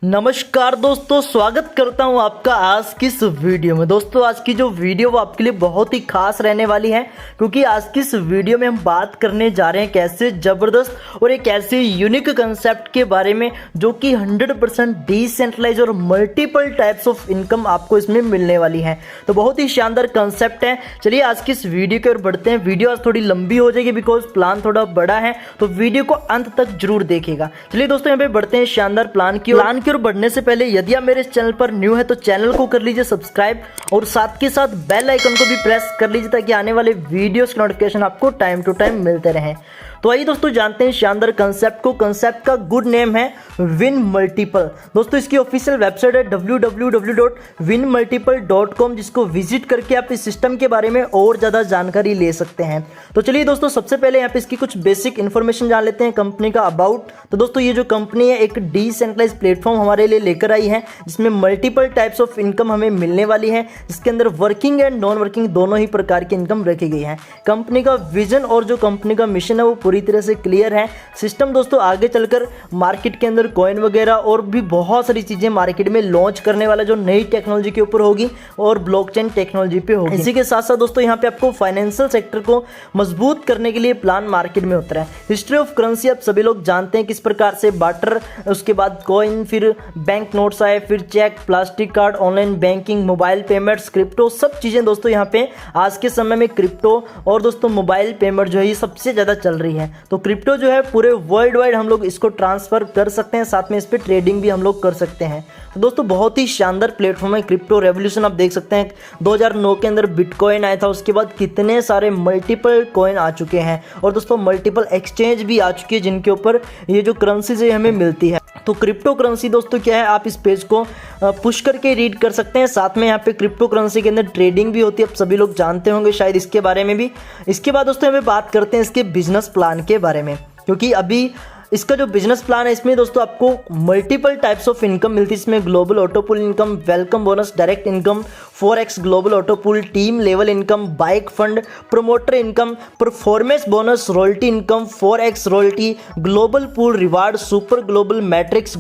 नमस्कार दोस्तों, स्वागत करता हूं आपका आज की इस वीडियो में। दोस्तों आज की जो वीडियो वो आपके लिए बहुत ही खास रहने वाली है, क्योंकि आज की इस वीडियो में हम बात करने जा रहे हैं कैसे ज़बरदस्त और एक ऐसे यूनिक कंसेप्ट के बारे में जो कि 100% डिसेंट्रलाइज और मल्टीपल टाइप्स ऑफ इनकम आपको इसमें मिलने वाली है। तो बहुत ही शानदार कंसेप्ट है। चलिए आज की इस वीडियो की ओर बढ़ते हैं। वीडियो आज थोड़ी लंबी हो जाएगी बिकॉज प्लान थोड़ा बड़ा है, तो वीडियो को अंत तक जरूर देखिएगा। चलिए दोस्तों यहाँ पे बढ़ते हैं शानदार प्लान की ओर बढ़ने से पहले यदि आप मेरे इस चैनल पर न्यू है तो चैनल को कर लीजिए सब्सक्राइब और साथ के साथ बेल आइकन को भी प्रेस कर लीजिए ताकि आने वाले वीडियोस के नोटिफिकेशन आपको टाइम टू टाइम मिलते रहें। तो आइए दोस्तों जानते हैं शानदार कंसेप्ट को। कंसेप्ट का गुड नेम है विन मल्टीपल। दोस्तों इसकी ऑफिशियल वेबसाइट है www.winmultiple.com, जिसको विजिट करके आप इस सिस्टम के बारे में और ज़्यादा जानकारी ले सकते हैं। तो चलिए दोस्तों सबसे पहले यहाँ पे इसकी कुछ बेसिक इन्फॉर्मेशन जान लेते हैं कंपनी का अबाउट। तो दोस्तों ये जो कंपनी है एक डिसेंट्रलाइज प्लेटफॉर्म हमारे लिए लेकर आई है, जिसमें मल्टीपल टाइप्स ऑफ इनकम हमें मिलने वाली है, जिसके अंदर वर्किंग एंड नॉन वर्किंग दोनों ही प्रकार की इनकम रखी गई है। कंपनी का विजन और जो कंपनी का मिशन है वो पूरी तरह से क्लियर है। सिस्टम दोस्तों आगे चलकर मार्केट के अंदर कॉइन वगैरह और भी बहुत सारी चीजें मार्केट में लॉन्च करने वाला, जो नई टेक्नोलॉजी के ऊपर होगी और ब्लॉकचेन टेक्नोलॉजी पे होगी। इसी के साथ साथ दोस्तों यहाँ पे आपको फाइनेंशियल सेक्टर को मजबूत करने के लिए प्लान मार्केट में उतरा है। हिस्ट्री ऑफ करेंसी आप सभी लोग जानते हैं किस प्रकार से बार्टर, उसके बाद कॉइन, फिर बैंक नोट्स आए, फिर cheque, plastic card, online banking, mobile payments, crypto, सब चीजें दोस्तों यहाँ पे आज के समय में क्रिप्टो और दोस्तों मोबाइल पेमेंट जो है ये सबसे ज्यादा चल रही है। तो क्रिप्टो जो है पूरे वर्ल्ड वाइड हम लोग इसको ट्रांसफर कर सकते हैं, साथ में इस पर ट्रेडिंग भी हम लोग कर सकते हैं। तो दोस्तों बहुत ही शानदार प्लेटफॉर्म है क्रिप्टो रेवोल्यूशन। आप देख सकते हैं 2009 के अंदर बिटकॉइन आया था, उसके बाद कितने सारे मल्टीपल कॉइन आ चुके हैं और दोस्तों मल्टीपल एक्सचेंज भी आ चुके हैं जिनके ऊपर ये जो करेंसी से हमें मिलती है। तो क्रिप्टो करेंसी दोस्तों क्या है, आप इस पेज को पुश करके रीड कर सकते हैं। साथ में यहाँ पे क्रिप्टो करेंसी के अंदर ट्रेडिंग भी होती है, आप सभी लोग जानते होंगे शायद इसके बारे में भी। इसके बाद दोस्तों हमें बात करते हैं इसके बिजनेस प्लान के बारे में, क्योंकि अभी इसका जो बिजनेस प्लान है इसमें दोस्तों आपको मल्टीपल टाइप्स ऑफ इनकम मिलती है। इसमें global autopool income, welcome bonus, direct income, 4x global autopool, team level income, bike fund, promoter income, performance bonus, royalty income, 4x royalty, global pool reward, super global matrix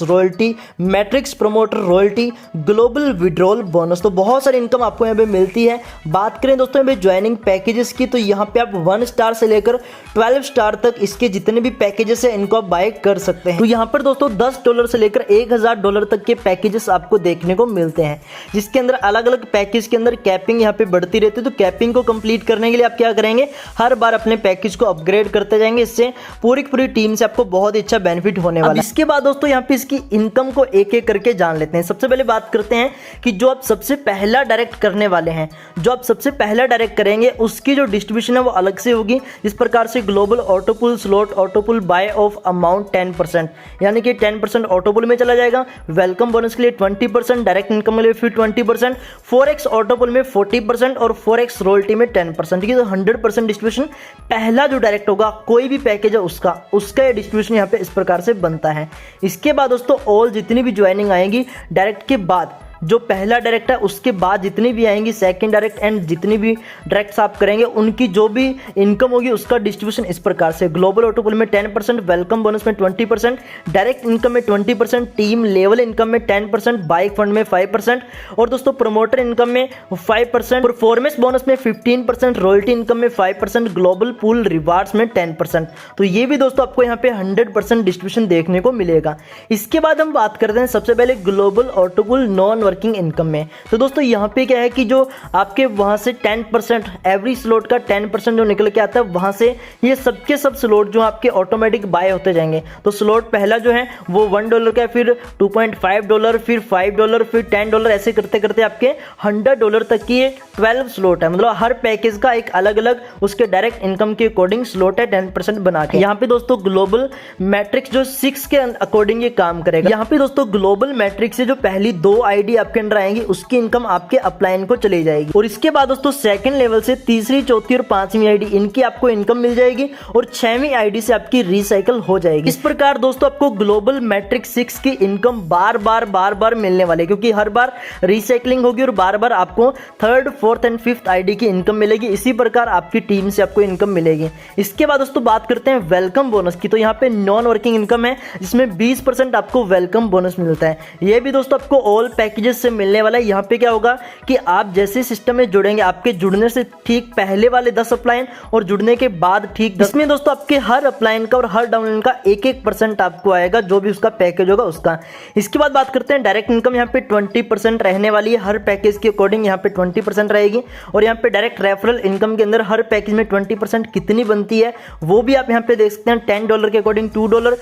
royalty, matrix promoter royalty, global withdrawal bonus. तो बहुत सारी income आपको यहाँ पे मिलती है। बात करें दोस्तों यहाँ पे ज्वाइनिंग पैकेजेस की, तो यहाँ पे आप 1 स्टार से लेकर 12 स्टार तक इसके जितने भी पैकेजेस है इनको आप बाय कर सकते हैं। तो यहाँ पर दोस्तों $10 से लेकर $1000 तक के पैकेजेस आपको देखने को मिलते हैं, जिसके अंदर अलग अलग पैकेज के अंदर कैपिंग यहाँ पे बढ़ती रहती है। तो कैपिंग को कंप्लीट करने के लिए आप क्या करेंगे, हर बार अपने पैकेज को अपग्रेड करते जाएंगे। इससे पूरी टीम से आपको बहुत ही अच्छा बेनिफिट होने वाला है। इसके बाद दोस्तों यहाँ पे इसकी इनकम को एक एक करके जान लेते हैं। सबसे पहले बात करते हैं कि जो आप सबसे पहला डायरेक्ट करने वाले हैं, जो आप सबसे पहला डायरेक्ट करेंगे उसकी जो डिस्ट्रीब्यूशन है वो अलग से होगी। इस प्रकार से ग्लोबल ऑटोपूल स्लॉट ऑटोपूल बाय ऑफ अमाउंट 10%, यानी कि 10% ऑटोपूल में चला जाएगा। वेलकम बोनस के लिए 20%, डायरेक्ट इनकम के लिए फिर 20%, 4x ऑटोपूल में 40% और 4x रॉयल्टी में 10%। ठीक है, तो 100% डिस्ट्रीब्यूशन पहला जो डायरेक्ट होगा कोई भी पैकेज है उसका ये डिस्ट्रीब्यूशन यहाँ पे इस प्रकार से बनता है। इसके बाद दोस्तों ऑल जितनी भी ज्वाइनिंग आएंगी डायरेक्ट के बाद, जो पहला डायरेक्ट है उसके बाद जितनी भी आएंगी सेकंड डायरेक्ट एंड जितनी भी डायरेक्ट आप करेंगे उनकी जो भी इनकम होगी उसका डिस्ट्रीब्यूशन इस प्रकार से, ग्लोबल ऑटोपूल में 10%, वेलकम बोनस में 20%, डायरेक्ट इनकम में 20%, टीम लेवल इनकम में 10%, बाइक फंड में 5% और दोस्तों प्रमोटर इनकम में 5%, परफॉर्मेंस बोनस में 15%, रॉयल्टी इनकम में 5%, ग्लोबल पूल रिवार्ड्स में 10%। तो ये भी दोस्तों आपको यहाँ पे 100% डिस्ट्रीब्यूशन देखने को मिलेगा। इसके बाद हम बात करते हैं सबसे पहले global autopool non working income में। तो दोस्तों यहाँ पे क्या है कि जो आपके वहां से 10% एवरी स्लॉट का 10% जो निकल के आता है, वहां से ये सबके सब स्लॉट जो आपके ऑटोमेटिक बाय होते जाएंगे। तो स्लॉट पहला जो है वो $1 का, फिर $2.5, फिर $5, फिर $10, ऐसे करते करते आपके $100 तक की 12 स्लॉट है। मतलब हर पैकेज का एक अलग अलग उसके डायरेक्ट इनकम के अकॉर्डिंग स्लॉट है 10% बना के। यहाँ पे दोस्तों ग्लोबल मैट्रिक्स जो 6 के अकॉर्डिंग ये काम करेगा। यहाँ पे दोस्तों ग्लोबल मैट्रिक्स से जो पहली 2 आईडी आपके अंडर आएंगी उसकी इनकम आपके अपलाइन को चली जाएगी। और इसके बाद दोस्तों सेकंड लेवल से तीसरी, चौथी और पांचवी आईडी इनकी आपको इनकम मिल जाएगी और छठवीं आईडी से आपकी रिसाइकल हो जाएगी। इस प्रकार दोस्तों आपको ग्लोबल मैट्रिक्स 6 की इनकम बार बार मिलने वाली है, क्योंकि हर बार रिसाइकलिंग होगी और बार बार आपको third, fourth and fifth ID की इनकम मिलेगी। इसी प्रकार आपकी टीम से आपको इनकम मिलेगी। इसके बाद दोस्तों बात करते हैं वेलकम बोनस की। तो यहाँ पे नॉन वर्किंग इनकम है जिसमें 20% आपको वेलकम बोनस मिलता है। यह भी दोस्तों आपको ऑल पैकेजेस से मिलने वाला है। यहाँ पे क्या होगा कि आप जैसे सिस्टम में जुड़ेंगे, आपके जुड़ने से ठीक पहले वाले 10 अपलाइन और जुड़ने के बाद ठीक 10 में दोस्तों आपके हर अपलाइन का और हर डाउनलाइन का 1% आपको आएगा, जो भी उसका पैकेज होगा उसका। इसके बाद बात करते हैं डायरेक्ट इनकम। यहाँ पे 20% रहने वाली है, हर पैकेज के अकॉर्डिंग यहाँ पे 20% रहेगी। और यहाँ पे डायरेक्ट रेफरल इनकम के अंदर हर पैकेज में 20% कितनी बनती है वो भी आप यहाँ पे देख सकते हैं। $10 के अकॉर्डिंग $2,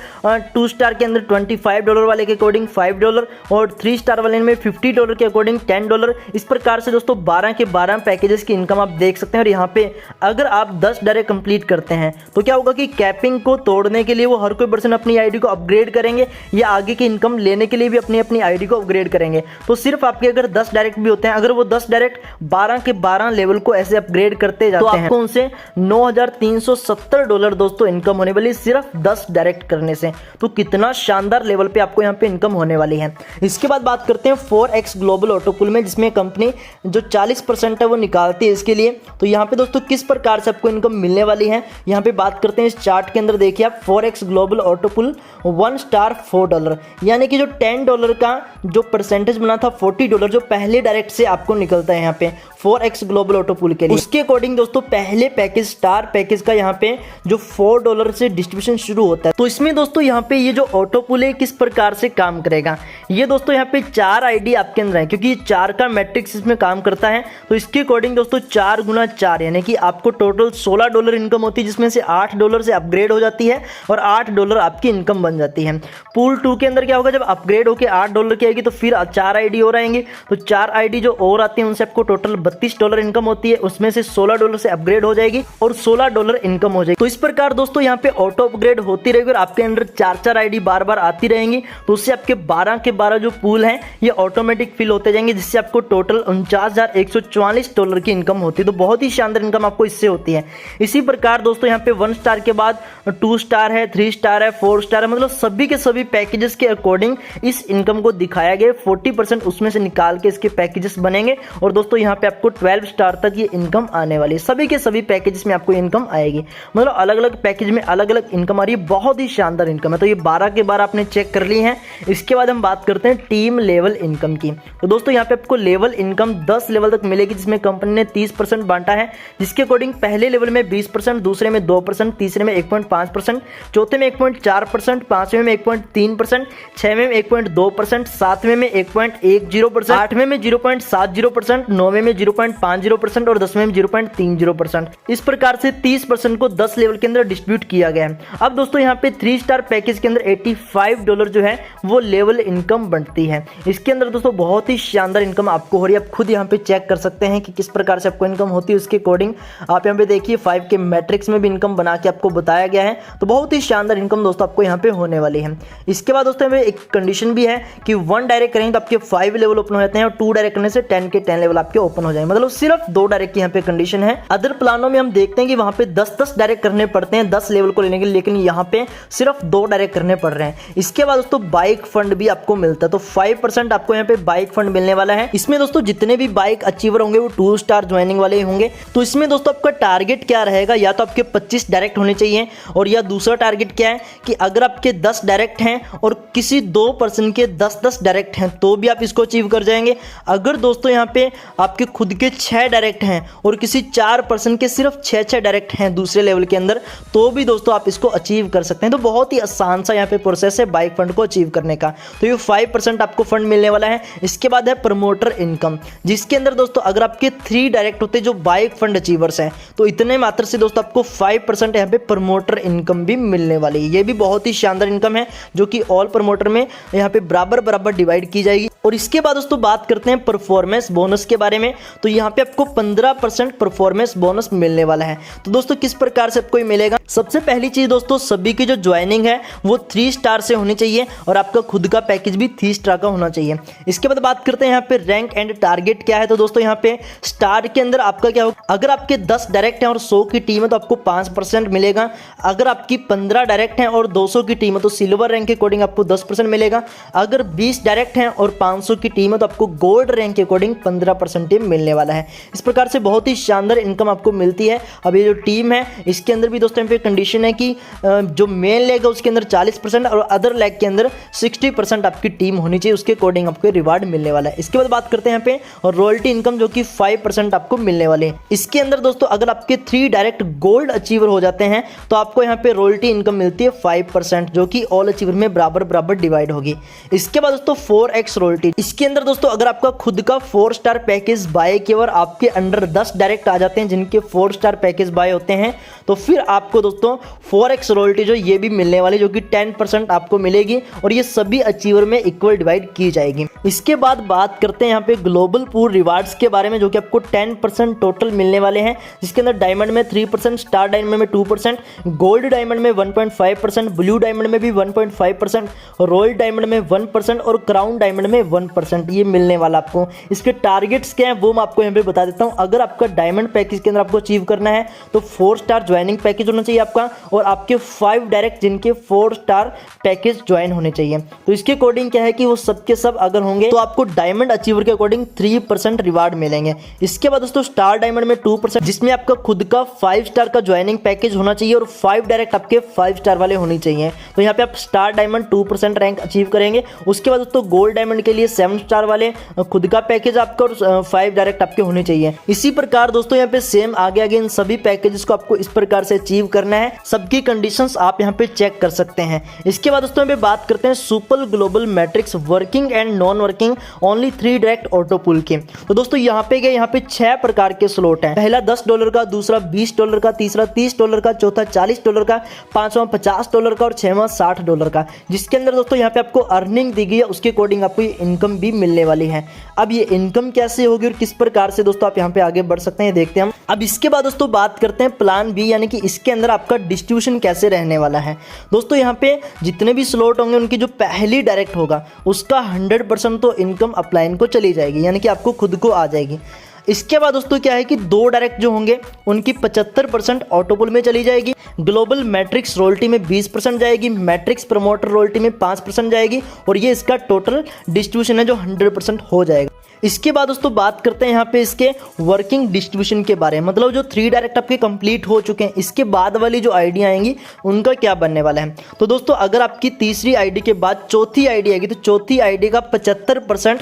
2 स्टार के अंदर $25 वाले के अकॉर्डिंग $5 और 3 स्टार वाले में $50 के अकॉर्डिंग $10। इस प्रकार से दोस्तों 12 के 12 पैकेजेस की इनकम आप देख सकते हैं। और यहाँ पे अगर आप 10 डायरेक्ट कंप्लीट करते हैं तो क्या होगा कि कैपिंग को तोड़ने के लिए वो हर कोई पर्सन अपनी आईडी को अपग्रेड करेंगे या आगे की इनकम लेने के लिए भी अपनी आईडी को अपग्रेड करेंगे। तो सिर्फ आपके अगर 10 डायरेक्ट भी होते हैं, अगर वो 10 डायरेक्ट 12 के 12 लेवल को ऐसे अपग्रेड करते जाते हैं तो आपको उनसे $9,370 दोस्तों इनकम होने वाली सिर्फ 10 डायरेक्ट करने से। तो कितना शानदार लेवल पे आपको यहाँ पे इनकम होने वाली है। इसके बाद बात करते हैं 4x ग्लोबल ऑटो पुल में, जिसमें कंपनी जो 40% है वो निकालती है इसके लिए। तो यहाँ पे दोस्तों किस प्रकार से आपको इनकम मिलने वाली है यहाँ पे बात करते हैं। इस चार्ट के अंदर देखिए आप 4x ग्लोबल ऑटो पुल 1 स्टार $4, यानी कि जो $10 का जो परसेंटेज बना था $40 जो पहले डायरेक्ट से आपको निकलता है यहाँ पे 4x ग्लोबल ऑटो पुल के लिए। उसके अकॉर्डिंग दोस्तों पहले पैकेज स्टार पैकेज का यहाँ पे जो $4 से डिस्ट्रीब्यूशन शुरू होता है। तो इसमें दोस्तों यहाँ पे ये जो ऑटो पुल है किस प्रकार से काम करेगा, ये दोस्तों यहाँ पे 4 आईडी आपके अंदर है, क्योंकि 4 का मैट्रिक्स इसमें काम करता है। तो इसके अकॉर्डिंग दोस्तों 4 गुना 4 यानी कि आपको टोटल $16 इनकम होती है, जिसमें से $8 से अपग्रेड हो जाती है और $8 आपकी इनकम बन जाती है। पूल 2 के अंदर क्या होगा, जब अपग्रेड होकर $8 की आएगी तो फिर 4 आईडी और आएंगे। तो 4 आईडी जो और आती है उनसे आपको टोटल $32 इनकम होती है, उसमें से $16 से अपग्रेड हो जाएगी और $16 इनकम हो जाएगी। तो इस प्रकार दोस्तों यहाँ पे ऑटो अपग्रेड होती रहेगी और आपके अंदर 4 आईडी बार बार आती रहेंगी। तो उससे आपके 12 के 12 जो पूल हैं ये ऑटोमेटिक फिल होते जाएंगे, जिससे आपको टोटल $49,144 की इनकम होती है। तो बहुत ही शानदार इनकम आपको इससे होती है। इसी प्रकार दोस्तों यहाँ पे 1 स्टार के बाद 2 स्टार है, 3 स्टार है, 4 स्टार है, मतलब सभी के सभी पैकेजेस के अकॉर्डिंग इस इनकम को दिखाया गया। 40% उसमें से निकाल के इसके पैकेजेस बनेंगे और दोस्तों यहाँ पे आपको 12 स्टार तक ये इनकम आने वाली है। सभी के सभी पैकेजेस में आपको इनकम आएगी, मतलब अलग अलग पैकेज में अलग अलग इनकम आ रही है। बहुत ही शानदार इनकम है। तो ये 12 के 12 आपने चेक कर ली है। इसके बाद हम बात करते हैं टीम लेवल इनकम की। तो दोस्तों यहाँ पे आपको लेवल इनकम 10 लेवल तक मिलेगी, जिसमें कंपनी ने 30% बांटा है, जिसके अकॉर्डिंग पहले लेवल में 20%, दूसरे में 2%, तीसरे में 1.5%, चौथे में 1.4%, पांचवें में 1.3%, छठवें में 1.2%, सातवें में 1.10%, आठवें में 0.70%, नौवें में 0.50% और 10वें में 0.30%। इस प्रकार से 30% को 10 लेवल के अंदर डिस्ट्रीब्यूट किया गया है। अब दोस्तों यहाँ पे 3 स्टार पैकेज के अंदर $85 जो है वो लेवल इनकम बनती है। इसके अंदर दोस्तों बहुत ही शानदार इनकम आपको हो रही है। आप खुद यहाँ पे चेक कर सकते हैं कि किस प्रकार से आपको इनकम होती है। उसके अकॉर्डिंग आप यहाँ पे देखिए 5 के मैट्रिक्स में भी इनकम बना के आपको बताया गया है। तो बहुत ही शानदार इनकम दोस्तों आपको यहाँ पे होने वाली है। इसके बाद दोस्तों एक कंडीशन भी है कि 1 डायरेक्ट करेंगे तो आपके 5 लेवल ओपन हो जाते हैं और 2 डायरेक्ट करने से 10 के 10 लेवल आपके ओपन हो जाएंगे, मतलब सिर्फ 2 डायरेक्ट की यहाँ पे कंडीशन है। अदर प्लानों में हम देखते हैं कि वहां पे 10-10 डायरेक्ट करने पड़ते हैं 10 लेवल को लेने के लिए, लेकिन यहाँ पे सिर्फ 2 डायरेक्ट करने पड़ रहे हैं। इसके बाद दोस्तों बाइक फंड भी आपको मिलता है। तो 5% आपको यहाँ पे बाइक फंड मिलने वाला है। इसमें दोस्तों जितने भी बाइक अचीवर होंगे वो 2 स्टार ज्वाइनिंग वाले होंगे। तो इसमें दोस्तों आपका टारगेट क्या रहेगा, या तो आपके 25 डायरेक्ट होने चाहिए, और या दूसरा टारगेट क्या है कि अगर आपके 10 डायरेक्ट हैं और किसी 2 पर्सन के 10-10 डायरेक्ट हैं तो भी आप इसको अचीव कर जाएंगे। अगर दोस्तों यहाँ पे आपके खुद के 6 डायरेक्ट हैं और किसी 4 पर्सन के सिर्फ 6 डायरेक्ट हैं दूसरे लेवल के अंदर, तो भी दोस्तों आप इसको अचीव कर सकते हैं। तो बहुत ही आसान सा यहाँ पे प्रोसेस है बाइक फंड को अचीव करने का। तो ये 5% आपको फंड मिलने वाला है। इसके बाद है प्रमोटर इनकम, जिसके अंदर दोस्तों अगर आपके 3 डायरेक्ट होते जो बाइक फंड अचीवर्स हैं तो इतने मात्र से दोस्तों आपको 5% यहाँ पे प्रमोटर इनकम भी मिलने वाली है। ये भी बहुत ही शानदार इनकम है जो कि ऑल प्रमोटर में यहाँ पे बराबर डिवाइड की जाएगी। और इसके बाद दोस्तों बात करते हैं परफॉर्मेंस बोनस के बारे में। तो यहाँ पे आपको 15% परफॉर्मेंस बोनस मिलने वाला है। तो दोस्तों किस प्रकार से आपको मिलेगा, सबसे पहली चीज दोस्तों सभी की जो ज्वाइनिंग है वो 3 स्टार से होनी चाहिए और आपका खुद का पैकेज भी 3 स्टार का होना चाहिए। इसके बाद बात करते हैं यहाँ पे रैंक एंड टारगेट क्या है। तो दोस्तों यहाँ पे स्टार के अंदर आपका क्या होगा, अगर आपके 10 डायरेक्ट हैं और 100 की टीम है तो आपको 5% मिलेगा। अगर आपकी 15 डायरेक्ट हैं और 200 की टीम है तो सिल्वर रैंक के अकॉर्डिंग आपको 10% मिलेगा। अगर 20 डायरेक्ट हैं और 500 की टीम है तो आपको गोल्ड रैंक के अकॉर्डिंग 15% मिलने वाला है। इस प्रकार से बहुत ही शानदार इनकम आपको मिलती है। अब ये जो टीम है इसके अंदर भी दोस्तों यहाँ पे कंडीशन है कि जो मेन लेग है उसके अंदर 40% और अदर लेग के अंदर 60% आपकी टीम होनी चाहिए, उसके अकॉर्डिंग आपको रिवार्ड मिलने वाला है। इसके बाद बात करते हैं यहाँ पे और रॉयल्टी इनकम जो कि 5% आपको मिलने वाले हैं। इसके अंदर दोस्तों अगर आपके 3 डायरेक्ट गोल्ड अचीवर हो जाते हैं तो आपको यहाँ पे रॉयल्टी इनकम मिलती है 5%, जो कि ऑल अचीवर में बराबर बराबर डिवाइड होगी। इसके बाद दोस्तों 4x रॉयल्टी, इसके अंदर दोस्तों अगर आपका खुद का 4 स्टार पैकेज बाय किया और आपके अंडर 10 डायरेक्ट आ जाते हैं जिनके 4 स्टार पैकेज बाय होते हैं तो फिर आपको दोस्तों 4x रॉयल्टी जो ये भी मिलने वाली, जो कि 10% आपको मिलेगी और ये सभी अचीवर में इक्वल डिवाइड की जाएगी। इसके बाद बात करते हैं यहाँ पे ग्लोबल पूल रिवार्ड्स के बारे में, जो कि आपको 10% टोटल मिलने वाले हैं, जिसके अंदर डायमंड में 3%, स्टार डायमंड में 2%, गोल्ड डायमंड में 1.5%, ब्लू डायमंड में भी 1.5%, रॉयल डायमंड में 1% और क्राउन डायमंड में 1% ये मिलने वाला आपको। इसके टारगेट्स क्या है वो मैं आपको यहाँ पे बता देता हूँ। अगर आपका डायमंड पैकेज के अंदर आपको अचीव करना है तो 4 स्टार ज्वाइनिंग पैकेज होना चाहिए आपका और आपके 5 डायरेक्ट जिनके 4 स्टार पैकेज ज्वाइन होने चाहिए। तो इसके अकॉर्डिंग क्या है कि वो सबके सब अगर होंगे तो आपको डायमंड अचीवर के अकॉर्डिंग 3% रिवार्ड मिलेंगे। इसके बाद दोस्तों स्टार डायमंड में 2%, जिसमें आपका खुद का 5 स्टार का ज्वाइनिंग पैकेज होना चाहिए और 5 डायरेक्ट आपके 5 स्टार वाले होने चाहिए। तो यहाँ पे आप स्टार डायमंड 2% रैंक अचीव करेंगे। उसके बाद दोस्तों गोल्ड डायमंड के लिए 7 स्टार वाले खुद का पैकेज आपका और 5 डायरेक्ट आपके होने चाहिए। इसी प्रकार दोस्तों यहाँ पे सेम आगे आगे इन सभी पैकेजेस को आपको इस प्रकार से अचीव करना है। सबकी कंडीशंस आप यहाँ पे चेक कर सकते हैं। इसके बाद दोस्तों यहाँ पे बात करते हैं super global matrix working and non working only 3 direct auto pool के। तो दोस्तों यहाँ पे गए, यहाँ पे 6 प्रकार के स्लॉट हैं। पहला $10 का, दूसरा $20 का, तीसरा $30 का, चौथा $40 का, पांचवा $50 का और छठवां $60 का, जिसके अंदर दोस्तों यहाँ पे आपको अर्निंग दी गई है, उसके अकॉर्डिंग आपको ये इनकम भी मिलने वाली है। अब ये इनकम कैसे होगी और किस प्रकार से दोस्तों आप यहाँ पे आगे बढ़ सकते हैं देखते हैं हम। अब इसके बाद दोस्तों बात करते हैं प्लान बी, यानी कि इसके अंदर आपका डिस्ट्रीब्यूशन कैसे रहने वाला है। दोस्तों यहाँ पे जितने भी स्लॉट होंगे उनकी जो पहली डायरेक्ट होगा उसका 100% तो इनकम अपलाइन को चली जाएगी, यानी कि आपको खुद को आ जाएगी। इसके बाद दोस्तों क्या है कि 2 डायरेक्ट जो होंगे उनकी 75% ऑटोपुल में चली जाएगी। ग्लोबल मैट्रिक्स रॉयल्टी में 20% जाएगी, मैट्रिक्स प्रमोटर रॉयल्टी में 5% जाएगी और ये इसका टोटल डिस्ट्रीब्यूशन है जो 100% हो जाएगा। इसके बाद दोस्तों बात करते हैं यहाँ पे इसके वर्किंग डिस्ट्रीब्यूशन के बारे में, मतलब जो 3 डायरेक्ट आपके कंप्लीट हो चुके हैं इसके बाद वाली जो आईडी आएंगी उनका क्या बनने वाला है। तो दोस्तों अगर आपकी तीसरी आईडी के बाद चौथी आईडी आएगी तो चौथी आईडी का 75%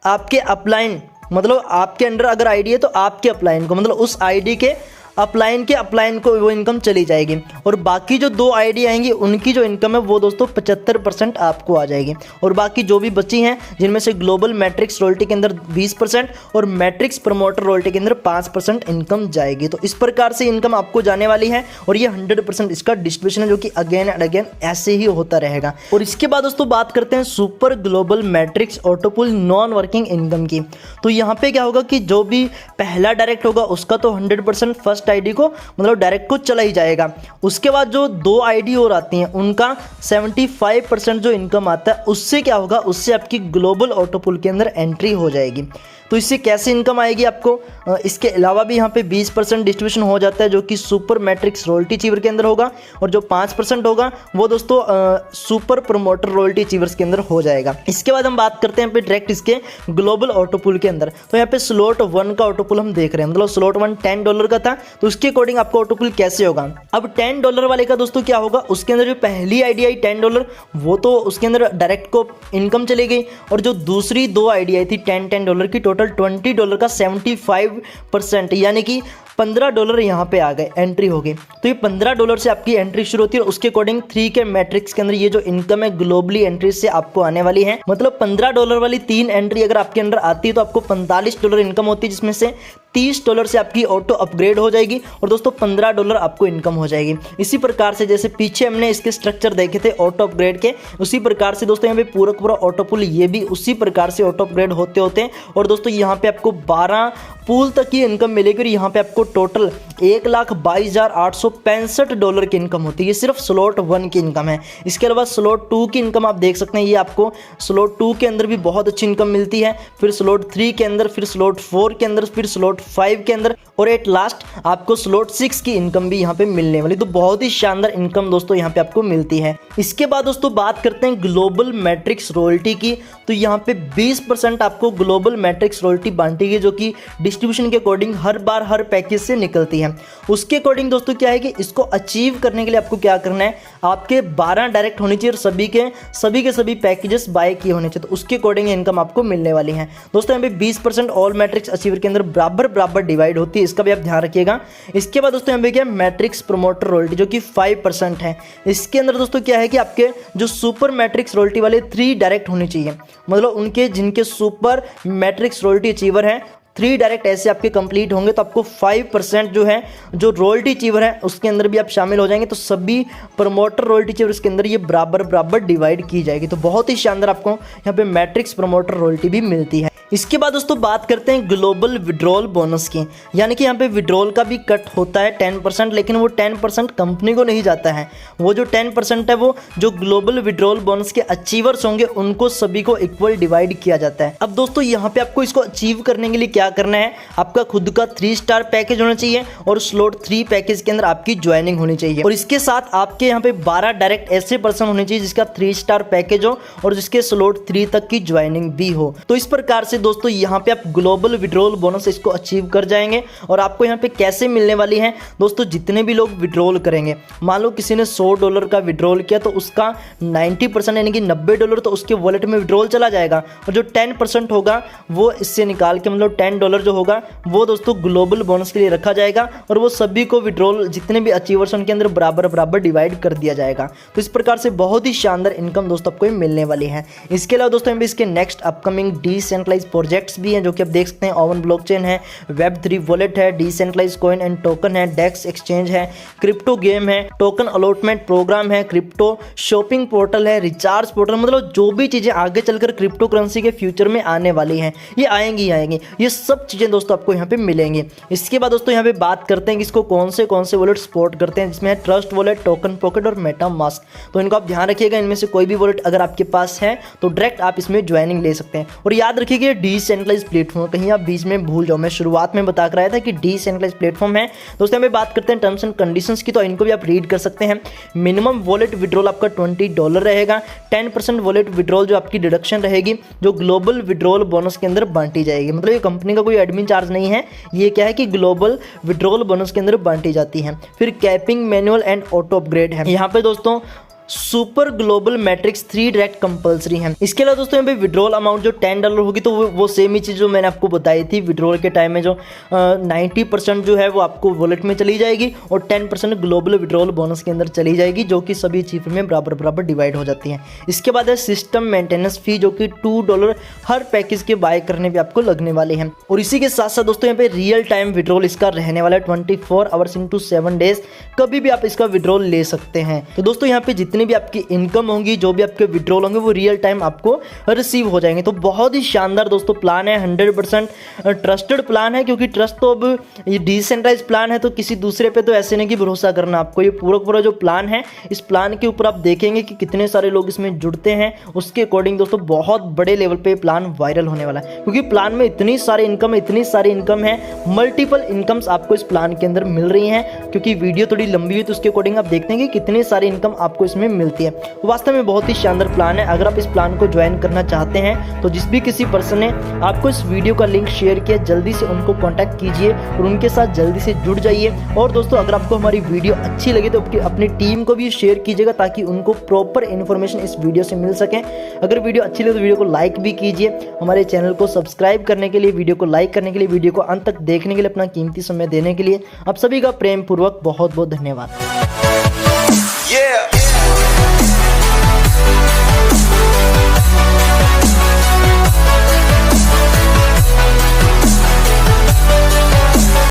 आपके अपलाइन, मतलब आपके अंडर अगर आईडी है तो आपके अपलाइन को, मतलब उस आईडी के अपलाइन को वो इनकम चली जाएगी और बाकी जो 2 आईडी आएंगी उनकी जो इनकम है वो दोस्तों 75% आपको आ जाएगी और बाकी जो भी बची हैं जिनमें से ग्लोबल मैट्रिक्स रॉयल्टी के अंदर 20% और मैट्रिक्स प्रमोटर रॉयल्टी के अंदर 5% इनकम जाएगी। तो इस प्रकार से इनकम आपको जाने वाली है और ये 100% इसका डिस्ट्रीब्यूशन है जो कि अगेन एंड अगेन ऐसे ही होता रहेगा। और इसके बाद दोस्तों बात करते हैं super global matrix ऑटोपुल non working income की। तो यहाँ पे क्या होगा कि जो भी पहला डायरेक्ट होगा उसका तो 100% फर्स्ट आईडी को, मतलब डायरेक्ट को चला ही जाएगा। उसके बाद जो 2 आईडी और आती हैं उनका 75% जो इनकम आता है उससे क्या होगा, उससे आपकी ग्लोबल ऑटोपुल के अंदर एंट्री हो जाएगी। तो इससे कैसे इनकम आएगी आपको, इसके अलावा भी यहाँ पे 20% डिस्ट्रीब्यूशन हो जाता है जो कि सुपर मैट्रिक्स रॉयल्टी अचीवर के अंदर होगा और जो 5% होगा वो दोस्तों सुपर प्रमोटर रॉयल्टी अचीवर्स के अंदर हो जाएगा। इसके बाद हम बात करते हैं डायरेक्ट इसके ग्लोबल ऑटोपुल के अंदर। तो यहाँ पे स्लॉट 1 का ऑटोपुल हम देख रहे हैं, मतलब स्लॉट 1 $10 का था तो उसके अकॉर्डिंग आपको ऑटोपुल कैसे होगा। अब $10 वाले का दोस्तों क्या होगा, उसके अंदर जो पहली आईडी आई $10 वो तो उसके अंदर डायरेक्ट को इनकम चली गई और जो दूसरी 2 आईडी आई थी $10 की टोटल $20 का 75%, यानी कि $15 यहाँ पे आ गए, एंट्री हो गई। तो ये $15 से आपकी एंट्री शुरू होती है और उसके अकॉर्डिंग 3 के मैट्रिक्स के अंदर ये जो इनकम है ग्लोबली एंट्री से आपको आने वाली है। मतलब $15 वाली 3 एंट्री अगर आपके अंदर आती है तो आपको $45 इनकम होती है, जिसमें से $30 से आपकी ऑटो अपग्रेड हो जाएगी और दोस्तों $15 आपको इनकम हो जाएगी। इसी प्रकार से जैसे पीछे हमने इसके स्ट्रक्चर देखे थे ऑटो अपग्रेड के, उसी प्रकार से दोस्तों यहाँ पे पूरा ऑटो पुल ये भी उसी प्रकार से ऑटो अपग्रेड होते होते हैं और दोस्तों यहाँ पे आपको पूल तक की इनकम मिलेगी और यहाँ पे आपको टोटल $1,22,865 की इनकम होती है। ये सिर्फ स्लॉट 1 की इनकम है। इसके अलावा स्लॉट 2 की इनकम आप देख सकते हैं, ये आपको स्लॉट 2 के अंदर भी बहुत अच्छी इनकम मिलती है, फिर स्लॉट 3 के अंदर, फिर स्लॉट 4 के अंदर, फिर स्लॉट 5 के अंदर और एट लास्ट आपको स्लॉट 6 की इनकम भी यहाँ पे मिलने वाली। तो बहुत ही शानदार इनकम दोस्तों यहाँ पे आपको मिलती है। इसके बाद दोस्तों बात करते हैं ग्लोबल मैट्रिक्स रॉयल्टी की। तो यहाँ पे 20% आपको ग्लोबल मैट्रिक्स रॉयल्टी बांटी गई, जो कि डिस्ट्रीब्यूशन के अकॉर्डिंग हर बार हर पैकेज से निकलती है। उसके अकॉर्डिंग दोस्तों क्या है कि इसको अचीव करने के लिए आपको क्या करना है, आपके 12 डायरेक्ट होनी चाहिए और सभी के सभी पैकेजेस बाय किए होने चाहिए। तो उसके अकॉर्डिंग इनकम आपको मिलने वाली है दोस्तों। यहाँ पे 20% ऑल मैट्रिक्स अचीवर के अंदर बराबर डिवाइड होती है, इसका भी आप ध्यान रखिएगा। इसके बाद दोस्तों यहाँ पे क्या मैट्रिक्स प्रमोटर रॉयल्टी जो कि 5% है। इसके अंदर दोस्तों क्या है कि आपके जो सुपर मैट्रिक्स रॉयल्टी वाले 3 डायरेक्ट होने चाहिए, मतलब उनके जिनके सुपर मैट्रिक्स रॉयल्टी अचीवर है 3 डायरेक्ट ऐसे आपके कंप्लीट होंगे तो आपको 5% जो है जो रॉयल्टी अचीवर है उसके अंदर भी आप शामिल हो जाएंगे। तो सभी प्रमोटर रॉयल्टी अचीवर इसके अंदर ये बराबर डिवाइड की जाएगी। तो बहुत ही शानदार आपको यहाँ पे मैट्रिक्स प्रमोटर रॉयल्टी भी मिलती है। इसके बाद दोस्तों बात करते हैं ग्लोबल विड्रॉल बोनस की, यानी कि यहाँ पे विड्रॉल का भी कट होता है 10%, लेकिन वो 10% कंपनी को नहीं जाता है। वो जो 10% है वो जो ग्लोबल विड्रॉल बोनस के अचीवर्स होंगे उनको सभी को इक्वल डिवाइड किया जाता है। अब दोस्तों यहाँ पे आपको इसको अचीव करने के लिए क्या करना है, आपका खुद का 3 स्टार पैकेज होना चाहिए और स्लॉट 3 पैकेज के अंदर आपकी ज्वाइनिंग होनी चाहिए। और इसके साथ आपके यहाँ पे 12 डायरेक्ट ऐसे पर्सन होने चाहिए जिसका 3 स्टार पैकेज हो और जिसके स्लॉट 3 तक की ज्वाइनिंग भी हो। तो इस प्रकार से दोस्तों यहाँ पे आप ग्लोबल विड्रॉल बोनस इसको अचीव कर जाएंगे। और आपको यहाँ पे कैसे मिलने वाली है दोस्तों, जितने भी लोग विड्रॉल करेंगे, मान लो किसी ने $100 का विड्रॉल किया तो उसका 90% यानी कि $90 तो उसके वॉलेट में विड्रॉल चला जाएगा और जो 10% होगा वो इससे निकाल के मतलब $10 जो होगा वो दोस्तों ग्लोबल बोनस के लिए रखा जाएगा और वो सभी को विड्रॉल जितने भी अचीवर्स उनके अंदर बराबर डिवाइड कर दिया जाएगा। तो इस प्रकार से बहुत ही शानदार इनकम दोस्तों आपको मिलने वाली है। इसके अलावा दोस्तों यहाँ पे इसके नेक्स्ट अपकमिंग डिसेंट्रलाइज प्रोजेक्ट्स भी हैं जो कि आप देख सकते हैं। ओवन ब्लॉकचेन है, Web3 वॉलेट है, डिसेंट्रलाइज कॉइन एंड टोकन है, डेक्स एक्सचेंज है, क्रिप्टो गेम है, टोकन अलॉटमेंट प्रोग्राम है, क्रिप्टो शॉपिंग पोर्टल है, रिचार्ज पोर्टल, मतलब जो भी चीजें आगे चलकर क्रिप्टो करेंसी के फ्यूचर में आने वाली हैं ये आएंगी। ये सब चीजें दोस्तों आपको यहाँ पे मिलेंगी। इसके बाद दोस्तों यहाँ पे बात करते हैं कि इसको कौन से वॉलेट सपोर्ट करते हैं, जिसमें है ट्रस्ट वॉलेट, टोकन पॉकेट और मेटामास्क। तो इनको आप ध्यान रखिएगा, इनमें से कोई भी वॉलेट अगर आपके पास है तो डायरेक्ट आप इसमें ज्वाइनिंग ले सकते हैं। और याद रखिएगा डिसेंट्रलाइज प्लेटफॉर्म, कहीं आप बीच में भूल जाओ, मैं शुरुआत में बता कर आया था कि डिसेंट्रलाइज प्लेटफॉर्म है। दोस्तों यहाँ पे बात करते हैं टर्म्स एंड कंडीशंस की, तो इनको भी आप रीड कर सकते हैं। मिनिमम वॉलेट विड्रॉल आपका $20 रहेगा। 10% वॉलेट विड्रॉल जो आपकी डिडक्शन रहेगी जो ग्लोबल विड्रॉल बोनस के अंदर बांटी जाएगी। मतलब ये कंपनी का कोई एडमिन चार्ज नहीं है, ये क्या है कि ग्लोबल विड्रॉल बोनस के अंदर बांटी जाती है। फिर capping, manual and auto upgrade है। यहाँ पे दोस्तों super global matrix 3 direct compulsory है। इसके अलावा दोस्तों यहाँ पे विड्रॉल अमाउंट जो $10 होगी तो वो सेम ही चीज़ जो मैंने आपको बताई थी, विड्रॉल के टाइम में जो 90% जो है वो आपको वॉलेट में चली जाएगी और 10% ग्लोबल विड्रॉल बोनस के अंदर चली जाएगी, जो कि सभी चीज़ों में बराबर डिवाइड हो जाती है। इसके बाद है सिस्टम मेंटेनेंस फी जो कि $2 हर पैकेज के बाय करने पर आपको लगने वाले हैं। और इसी के साथ साथ दोस्तों यहाँ पे रियल टाइम विड्रॉल इसका रहने वाला है 24 आवर्स इंटू 7 डेज, कभी भी आप इसका विड्रॉल ले सकते हैं। तो दोस्तों यहाँ पे जितने भी आपकी इनकम होंगी, जो भी आपके विड्रॉल होंगे वो रियल टाइम आपको रिसीव हो जाएंगे। तो बहुत ही शानदार दोस्तों प्लान है, 100% ट्रस्टेड प्लान है, क्योंकि ट्रस्ट तो अब ये डिसेंट्रलाइज प्लान है तो किसी दूसरे पे तो ऐसे नहीं कि भरोसा करना आपको। ये पूरा जो प्लान है, इस प्लान के ऊपर आप देखेंगे कि कितने सारे लोग इसमें जुड़ते हैं, उसके अकॉर्डिंग दोस्तों बहुत बड़े लेवल पे प्लान वायरल होने वाला है, क्योंकि प्लान में इतनी सारी इनकम है, मल्टीपल इनकम्स आपको इस प्लान के अंदर मिल रही हैं। क्योंकि वीडियो थोड़ी लंबी हुई तो उसके अकॉर्डिंग आप देखते हैं कि कितनी सारी इनकम आपको इसमें मिलती है। वास्तव में बहुत ही शानदार प्लान है। अगर आप इस प्लान को ज्वाइन करना चाहते हैं तो जिस भी किसी पर्सन ने आपको इस वीडियो का लिंक शेयर किया, जल्दी से उनको कांटेक्ट कीजिए और उनके साथ जल्दी से जुड़ जाइए। और दोस्तों अगर आपको हमारी वीडियो अच्छी लगी तो अपनी टीम को भी शेयर कीजिएगा ताकि उनको प्रॉपर इन्फॉर्मेशन इस वीडियो से मिल सके। अगर वीडियो अच्छी लगे तो वीडियो को लाइक भी कीजिए। हमारे चैनल को सब्सक्राइब करने के लिए, वीडियो को लाइक करने के लिए, वीडियो को अंत तक देखने के लिए, अपना कीमती समय देने के लिए आप सभी का प्रेम पूर्वक बहुत बहुत धन्यवाद।